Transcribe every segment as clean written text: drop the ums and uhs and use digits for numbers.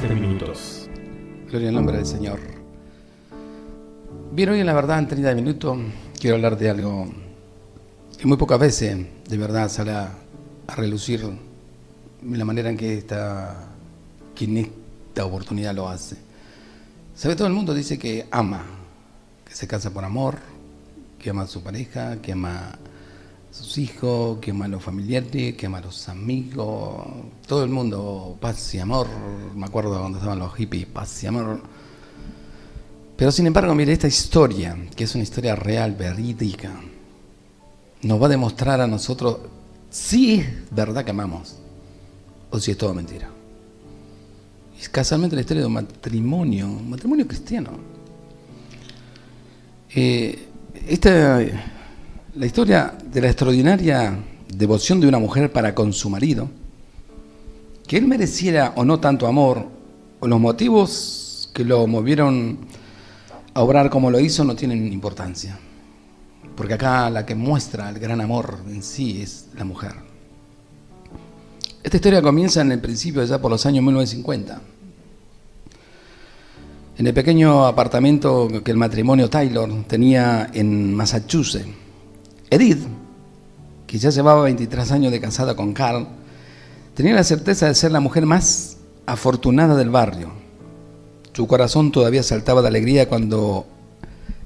30 minutos. Gloria al nombre del Señor. Bien, hoy en La Verdad en 30 minutos quiero hablar de algo que muy pocas veces de verdad sale a relucir la manera en que quien esta oportunidad lo hace. Sabe, todo el mundo dice que ama, que se casa por amor, que ama a su pareja, que ama a sus hijos, que ama a los familiares, que ama a los amigos. Todo el mundo, paz y amor. Me acuerdo cuando estaban los hippies, paz y amor. Pero sin embargo, mire, esta historia, que es una historia real, verídica, nos va a demostrar a nosotros si es verdad que amamos o si es todo mentira. Es casualmente la historia de un matrimonio cristiano. La historia de la extraordinaria devoción de una mujer para con su marido, que él mereciera o no tanto amor, o los motivos que lo movieron a obrar como lo hizo no tienen importancia, porque acá la que muestra el gran amor en sí es la mujer. Esta historia comienza en el principio, ya por los años 1950, en el pequeño apartamento que el matrimonio Taylor tenía en Massachusetts. Edith, que ya llevaba 23 años de casada con Carl, tenía la certeza de ser la mujer más afortunada del barrio. Su corazón todavía saltaba de alegría cuando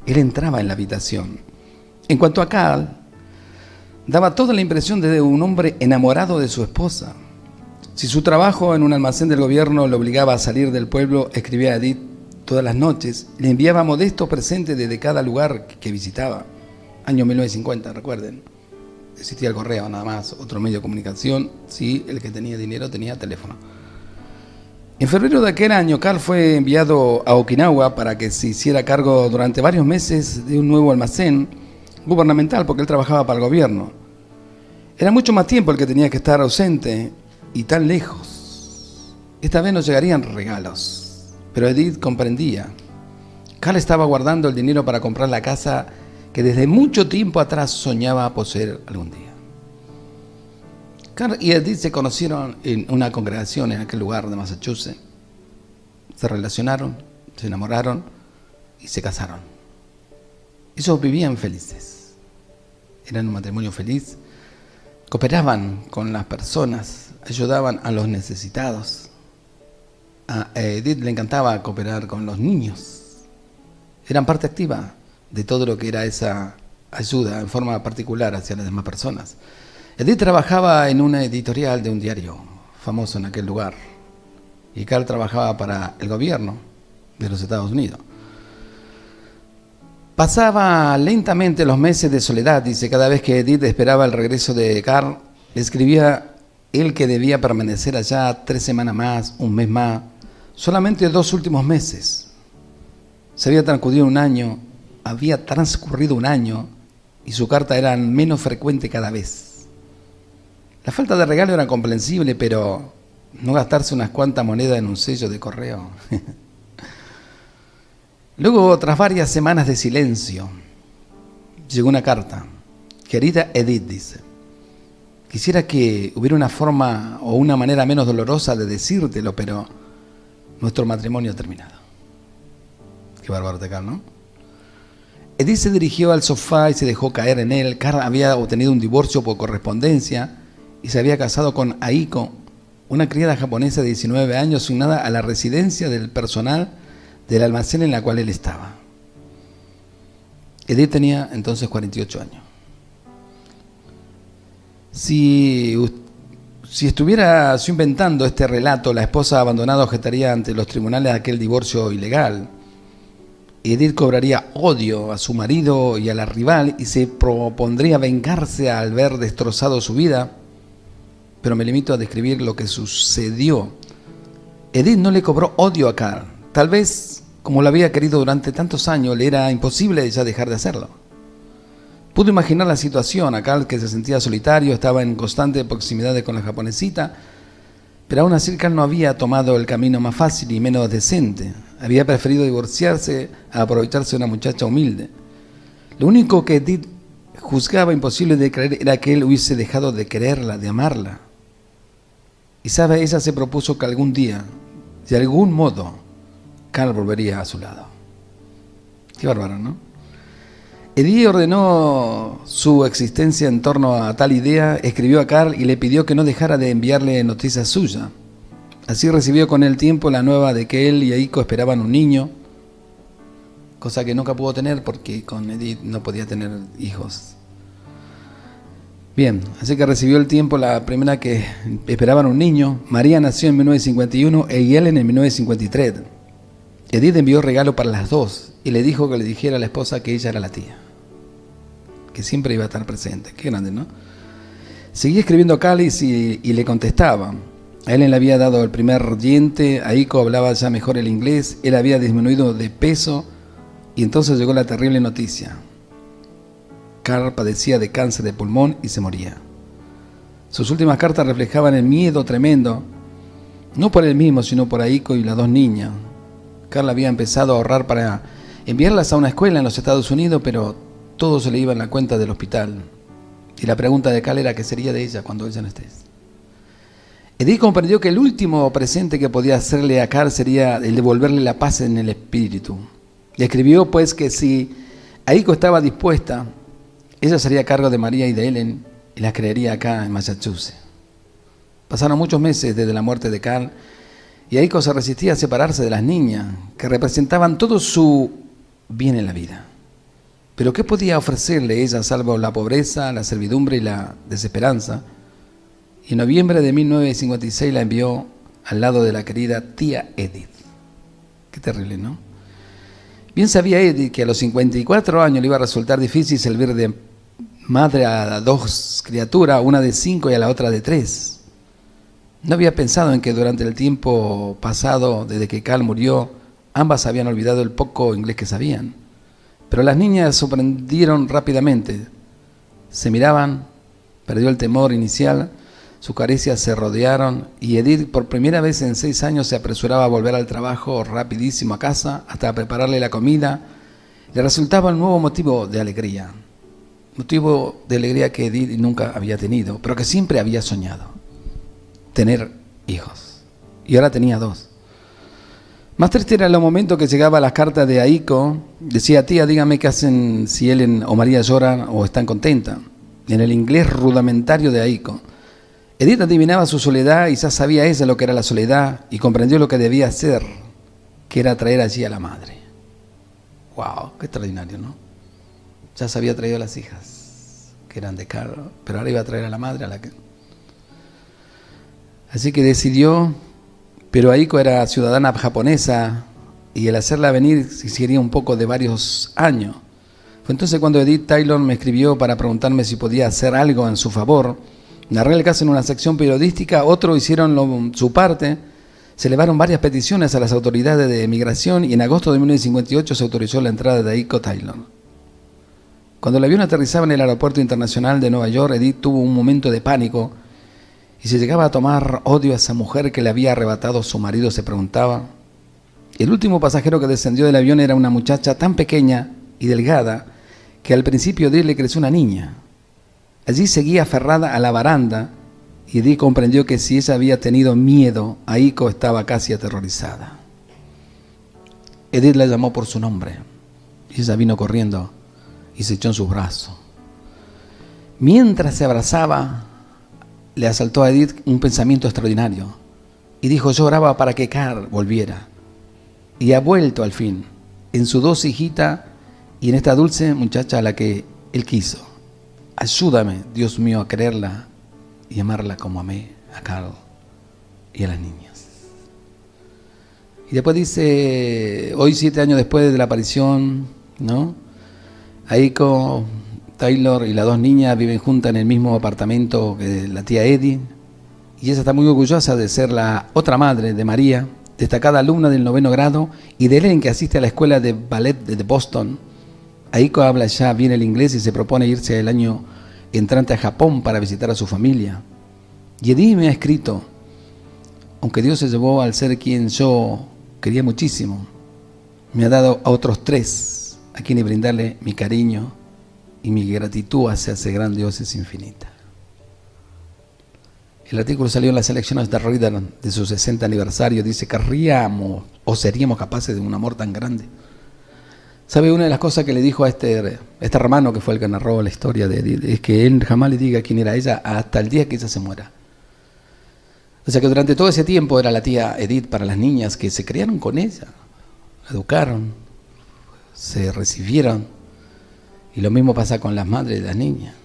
él entraba en la habitación. En cuanto a Carl, daba toda la impresión de un hombre enamorado de su esposa. Si su trabajo en un almacén del gobierno lo obligaba a salir del pueblo, escribía a Edith todas las noches, le enviaba modestos presentes desde cada lugar que visitaba. Año 1950, recuerden. Existía el correo nada más, otro medio de comunicación. Sí, el que tenía dinero tenía teléfono. En febrero de aquel año, Carl fue enviado a Okinawa para que se hiciera cargo durante varios meses de un nuevo almacén gubernamental, porque él trabajaba para el gobierno. Era mucho más tiempo el que tenía que estar ausente y tan lejos. Esta vez no llegarían regalos, pero Edith comprendía. Carl estaba guardando el dinero para comprar la casa que desde mucho tiempo atrás soñaba poseer algún día. Carl y Edith se conocieron en una congregación en aquel lugar de Massachusetts. Se relacionaron, se enamoraron y se casaron. Ellos vivían felices. Eran un matrimonio feliz. Cooperaban con las personas, ayudaban a los necesitados. A Edith le encantaba cooperar con los niños. Eran parte activa de todo lo que era esa ayuda en forma particular hacia las demás personas. Edith trabajaba en una editorial de un diario famoso en aquel lugar y Carl trabajaba para el gobierno de los Estados Unidos. Pasaba lentamente los meses de soledad, dice. Cada vez que Edith esperaba el regreso de Carl, le escribía él que debía permanecer allá 3 semanas más, un mes más, solamente 2 últimos meses. Se había transcurrido un año y su carta era menos frecuente cada vez. La falta de regalo era comprensible, pero no gastarse unas cuantas monedas en un sello de correo. Luego, tras varias semanas de silencio, llegó una carta. Querida Edith, dice, quisiera que hubiera una forma o una manera menos dolorosa de decírtelo, pero nuestro matrimonio ha terminado. Qué bárbaro de Carl, ¿no? Edith se dirigió al sofá y se dejó caer en él. Carl había obtenido un divorcio por correspondencia y se había casado con Aiko, una criada japonesa de 19 años asignada a la residencia del personal del almacén en la cual él estaba. Edith tenía entonces 48 años. Si estuviera inventando este relato, la esposa abandonada objetaría ante los tribunales aquel divorcio ilegal. Edith cobraría odio a su marido y a la rival y se propondría vengarse al ver destrozado su vida, pero me limito a describir lo que sucedió. Edith no le cobró odio a Carl. Tal vez, como lo había querido durante tantos años, le era imposible ya dejar de hacerlo. Pudo imaginar la situación. A Carl, que se sentía solitario, estaba en constante proximidad con la japonesita, pero aún así Carl no había tomado el camino más fácil y menos decente. Había preferido divorciarse a aprovecharse de una muchacha humilde. Lo único que Edith juzgaba imposible de creer era que él hubiese dejado de quererla, de amarla. Y sabe, ella se propuso que algún día De algún modo, Carl volvería a su lado. Qué bárbaro, ¿no? Edith ordenó su existencia en torno a tal idea, escribió a Carl y le pidió que no dejara de enviarle noticias suyas. Así recibió con el tiempo la nueva de que él y Aiko esperaban un niño, cosa que nunca pudo tener porque con Edith no podía tener hijos. Bien, así que recibió el tiempo la primera que esperaban un niño. María nació en 1951 y Ellen en 1953. Edith envió regalo para las dos y le dijo que le dijera a la esposa que ella era la tía, que siempre iba a estar presente. Qué grande, ¿no? Seguía escribiendo a Cáliz y le contestaba. A Ellen le había dado el primer diente, Aiko hablaba ya mejor el inglés, él había disminuido de peso y entonces llegó la terrible noticia. Carl padecía de cáncer de pulmón y se moría. Sus últimas cartas reflejaban el miedo tremendo, no por él mismo, sino por Aiko y las dos niñas. Carl había empezado a ahorrar para enviarlas a una escuela en los Estados Unidos, pero todo se le iba en la cuenta del hospital. Y la pregunta de Carl era qué sería de ella cuando ella no esté. Edith comprendió que el último presente que podía hacerle a Carl sería el devolverle la paz en el espíritu. Le escribió pues que si Aiko estaba dispuesta, ella sería a cargo de María y de Ellen y las creería acá en Massachusetts. Pasaron muchos meses desde la muerte de Carl y Aiko se resistía a separarse de las niñas, que representaban todo su bien en la vida. Pero ¿qué podía ofrecerle ella salvo la pobreza, la servidumbre y la desesperanza? Y en noviembre de 1956 la envió al lado de la querida tía Edith. Qué terrible, ¿no? Bien sabía Edith que a los 54 años le iba a resultar difícil servir de madre a dos criaturas, una de 5 y a la otra de 3. No había pensado en que durante el tiempo pasado, desde que Carl murió, ambas habían olvidado el poco inglés que sabían. Pero las niñas sorprendieron rápidamente. Se miraban, perdió el temor inicial, sus caricias se rodearon y Edith por primera vez en 6 años se apresuraba a volver al trabajo rapidísimo a casa hasta prepararle la comida. Le resultaba un nuevo motivo de alegría que Edith nunca había tenido, pero que siempre había soñado: tener hijos. Y ahora tenía 2. Más triste era el momento que llegaba las cartas de Aiko. Decía: tía, dígame qué hacen si Ellen o María lloran o están contentas. En el inglés rudimentario de Aiko. Edith adivinaba su soledad y ya sabía ella lo que era la soledad y comprendió lo que debía hacer, que era traer allí a la madre. ¡Wow! ¡Qué extraordinario!, ¿no? Ya se había traído a las hijas, que eran de Carl, pero ahora iba a traer a la madre a la que... Así que decidió, pero Aiko era ciudadana japonesa y el hacerla venir sería un poco de varios años. Fue entonces cuando Edith Taylor me escribió para preguntarme si podía hacer algo en su favor. Narré el caso en una sección periodística, otros hicieron su parte, se elevaron varias peticiones a las autoridades de migración y en agosto de 1958 se autorizó la entrada de Aiko Taylor. Cuando el avión aterrizaba en el aeropuerto internacional de Nueva York, Edith tuvo un momento de pánico y se llegaba a tomar odio a esa mujer que le había arrebatado su marido, se preguntaba. El último pasajero que descendió del avión era una muchacha tan pequeña y delgada que al principio de él le creció una niña. Allí seguía aferrada a la baranda y Edith comprendió que si ella había tenido miedo, Aiko estaba casi aterrorizada. Edith la llamó por su nombre y ella vino corriendo y se echó en sus brazos. Mientras se abrazaba, le asaltó a Edith un pensamiento extraordinario y dijo: yo oraba para que Carl volviera y ha vuelto al fin en su dulce hijita y en esta dulce muchacha a la que él quiso. Ayúdame, Dios mío, a quererla y amarla como amé a Carl y a las niñas. Y después dice, hoy 7 años después de la aparición, ¿no? Aiko Taylor y las 2 niñas viven juntas en el mismo apartamento que la tía Edith, y ella está muy orgullosa de ser la otra madre de María, destacada alumna del 9º grado, y de Ellen, que asiste a la escuela de ballet de Boston. Aiko habla ya bien el inglés y se propone irse el año entrante a Japón para visitar a su familia. Y Edith me ha escrito: aunque Dios se llevó al ser quien yo quería muchísimo, me ha dado a otros 3 a quienes brindarle mi cariño y mi gratitud hacia ese gran Dios es infinita. El artículo salió en las elecciones de Reader de su 60 aniversario. Dice, ¿querríamos o seríamos capaces de un amor tan grande? ¿Sabe? Una de las cosas que le dijo a este hermano, que fue el que narró la historia de Edith, es que él jamás le diga quién era ella hasta el día que ella se muera. O sea que durante todo ese tiempo era la tía Edith para las niñas que se criaron con ella, la educaron, se recibieron. Y lo mismo pasa con las madres de las niñas.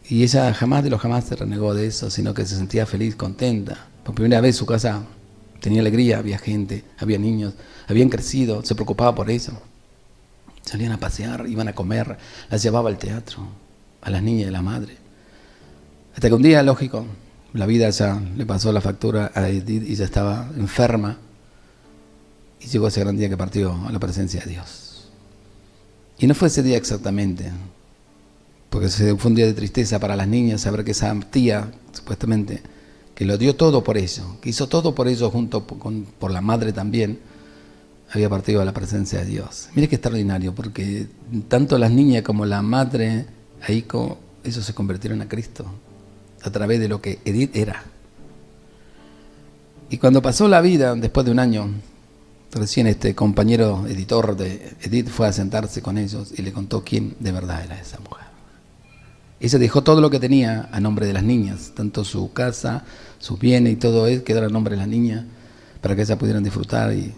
Y ella jamás de los jamás se renegó de eso, sino que se sentía feliz, contenta. Por primera vez su casa tenía alegría, había gente, había niños, habían crecido, se preocupaba por eso. Salían a pasear, iban a comer, las llevaba al teatro, a las niñas y a la madre. Hasta que un día, lógico, la vida ya le pasó la factura a Edith y ya estaba enferma. Y llegó ese gran día que partió a la presencia de Dios. Y no fue ese día exactamente, porque fue un día de tristeza para las niñas saber que esa tía, supuestamente, que lo dio todo por ello, que hizo todo por ello junto por la madre también, había partido a la presencia de Dios. Mire qué extraordinario, porque tanto las niñas como la madre, Aiko, ellos se convirtieron a Cristo a través de lo que Edith era. Y cuando pasó la vida, después de un año, recién este compañero editor de Edith fue a sentarse con ellos y le contó quién de verdad era esa mujer. Ella dejó todo lo que tenía a nombre de las niñas, tanto su casa, sus bienes y todo eso quedó a nombre de las niñas para que ellas pudieran disfrutar y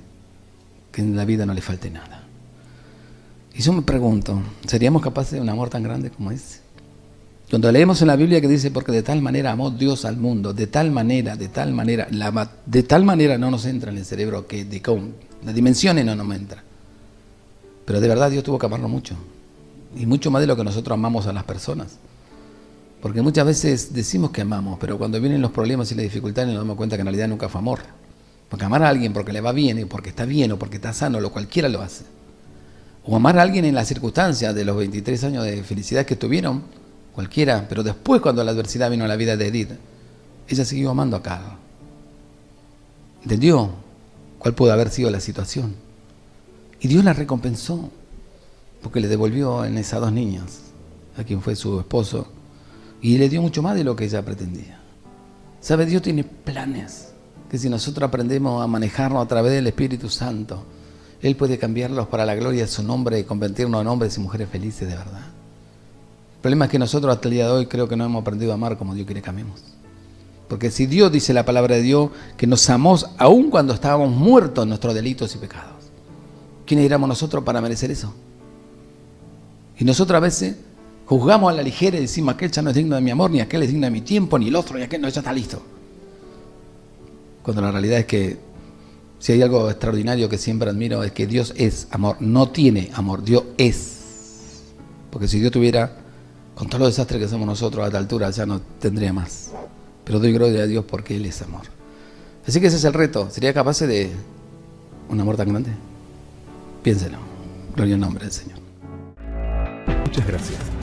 que en la vida no le falte nada. Y yo me pregunto, ¿seríamos capaces de un amor tan grande como ese? Cuando leemos en la Biblia que dice, porque de tal manera amó Dios al mundo, de tal manera no nos entra en el cerebro que las dimensiones no nos entran. Pero de verdad Dios tuvo que amarnos mucho, y mucho más de lo que nosotros amamos a las personas. Porque muchas veces decimos que amamos, pero cuando vienen los problemas y las dificultades nos damos cuenta que en realidad nunca fue amor. Porque amar a alguien porque le va bien, y porque está bien, o porque está sano, lo cualquiera lo hace. O amar a alguien en las circunstancias de los 23 años de felicidad que tuvieron, cualquiera. Pero después, cuando la adversidad vino a la vida de Edith, ella siguió amando a Carl. ¿Entendió cuál pudo haber sido la situación? Y Dios la recompensó, porque le devolvió en esas dos niñas, a quien fue su esposo, y le dio mucho más de lo que ella pretendía. ¿Sabe? Dios tiene planes que si nosotros aprendemos a manejarnos a través del Espíritu Santo, Él puede cambiarlos para la gloria de su nombre y convertirnos en hombres y mujeres felices de verdad. El problema es que nosotros hasta el día de hoy creo que no hemos aprendido a amar como Dios quiere que amemos. Porque si Dios dice la palabra de Dios que nos amó aún cuando estábamos muertos en nuestros delitos y pecados, ¿quiénes éramos nosotros para merecer eso? Y nosotros a veces juzgamos a la ligera y decimos, aquel ya no es digno de mi amor, ni aquel es digno de mi tiempo, ni el otro, ni aquel no, ya está listo. Cuando la realidad es que si hay algo extraordinario que siempre admiro es que Dios es amor, no tiene amor, Dios es. Porque si Dios tuviera, con todos los desastres que hacemos nosotros a esta altura, ya no tendría más. Pero doy gloria a Dios porque Él es amor. Así que ese es el reto. ¿Sería capaz de un amor tan grande? Piénselo. Gloria al nombre del Señor. Muchas gracias.